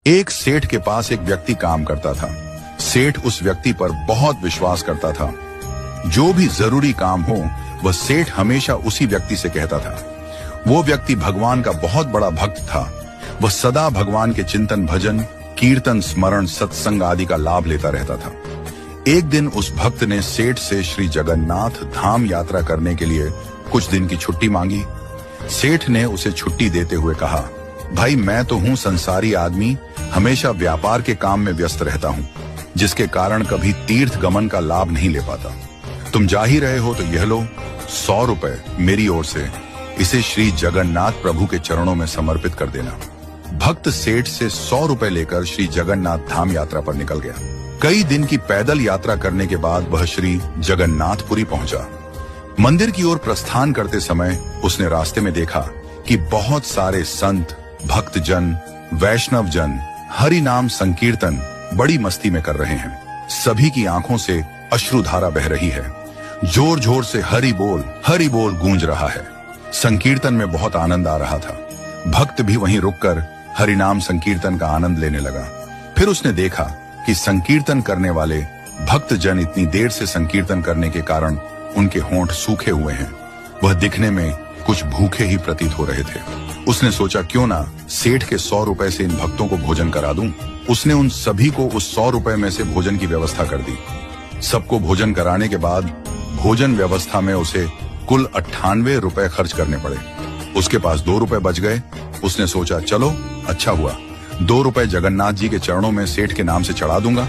एक सेठ के पास एक व्यक्ति काम करता था। सेठ उस व्यक्ति पर बहुत विश्वास करता था। जो भी जरूरी काम हो वह सेठ हमेशा उसी व्यक्ति से कहता था। वो व्यक्ति भगवान का बहुत बड़ा भक्त था। वह सदा भगवान के चिंतन, भजन, कीर्तन, स्मरण, सत्संग आदि का लाभ लेता रहता था। एक दिन उस भक्त ने सेठ से श्री जगन्नाथ धाम यात्रा करने के लिए कुछ दिन की छुट्टी मांगी। सेठ ने उसे छुट्टी देते हुए कहा, भाई मैं तो हूं संसारी आदमी, हमेशा व्यापार के काम में व्यस्त रहता हूं, जिसके कारण कभी तीर्थ गमन का लाभ नहीं ले पाता। तुम जा ही रहे हो तो यह लो 100 रुपए मेरी ओर से, इसे श्री जगन्नाथ प्रभु के चरणों में समर्पित कर देना। भक्त सेठ से 100 रुपए लेकर श्री जगन्नाथ धाम यात्रा पर निकल गया। कई दिन की पैदल यात्रा करने के बाद वह श्री जगन्नाथपुरी पहुंचा। मंदिर की ओर प्रस्थान करते समय उसने रास्ते में देखा कि बहुत सारे संत, भक्तजन, वैष्णव जन हरि नाम संकीर्तन बड़ी मस्ती में कर रहे हैं। सभी की आंखों से अश्रुधारा बह रही है। जोर जोर से हरि बोल गूंज रहा है। संकीर्तन में बहुत आनंद आ रहा था। भक्त भी वहीं रुककर हरि नाम संकीर्तन का आनंद लेने लगा। फिर उसने देखा कि संकीर्तन करने वाले भक्तजन इतनी देर से संकीर्तन करने के कारण उनके होंठ सूखे हुए हैं। वह दिखने में कुछ भूखे ही प्रतीत हो रहे थे। उसने सोचा क्यों ना सेठ के 100 रुपए से इन भक्तों को भोजन करा दूं। उसने उन सभी को उस 100 रुपए में से भोजन की व्यवस्था कर दी। सबको भोजन कराने के बाद भोजन व्यवस्था में उसे कुल 98 रुपए खर्च करने पड़े। उसके पास 2 रुपए बच गए। उसने सोचा चलो अच्छा हुआ, 2 रुपए जगन्नाथ जी के चरणों में सेठ के नाम से चढ़ा दूंगा।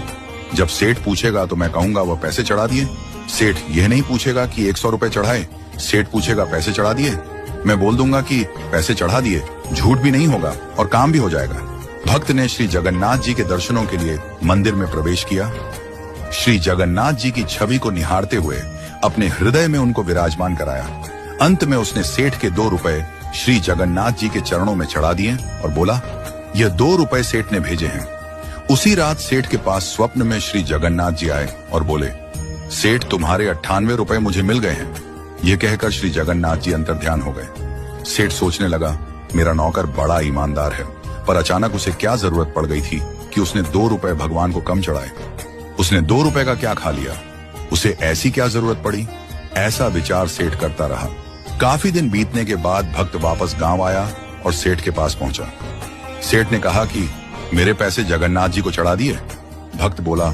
जब सेठ पूछेगा तो मैं कहूंगा वह पैसे चढ़ा दिए। सेठ यह नहीं पूछेगा कि 100 रुपए चढ़ाए, सेठ पूछेगा पैसे चढ़ा दिए। मैं बोल दूंगा कि पैसे चढ़ा दिए, झूठ भी नहीं होगा और काम भी हो जाएगा। भक्त ने श्री जगन्नाथ जी के दर्शनों के लिए मंदिर में प्रवेश किया। श्री जगन्नाथ जी की छवि को निहारते हुए अपने हृदय में उनको विराजमान कराया। अंत में उसने सेठ के 2 रुपए श्री जगन्नाथ जी के चरणों में चढ़ा दिए और बोला, यह 2 रुपए सेठ ने भेजे हैं। उसी रात सेठ के पास स्वप्न में श्री जगन्नाथ जी आए और बोले, सेठ तुम्हारे 98 रुपए मुझे मिल गए हैं। यह कहकर श्री जगन्नाथ जी अंतर्ध्यान हो गए। सेठ सोचने लगा, मेरा नौकर बड़ा ईमानदार है, पर अचानक उसे क्या जरूरत पड़ गई थी कि उसने 2 रुपए भगवान को कम चढ़ाए। उसने 2 रुपए का क्या खा लिया, उसे ऐसी क्या जरूरत पड़ी। ऐसा विचार सेठ करता रहा। काफी दिन बीतने के बाद भक्त वापस गांव आया और सेठ के पास पहुंचा। सेठ ने कहा कि मेरे पैसे जगन्नाथ जी को चढ़ा दिए। भक्त बोला,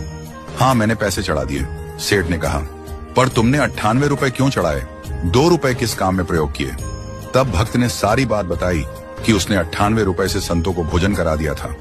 हाँ मैंने पैसे चढ़ा दिए। सेठ ने कहा, पर तुमने 98 रुपए क्यों चढ़ाए, 2 रुपए किस काम में प्रयोग किए। तब भक्त ने सारी बात बताई कि उसने 98 रुपए से संतों को भोजन करा दिया था।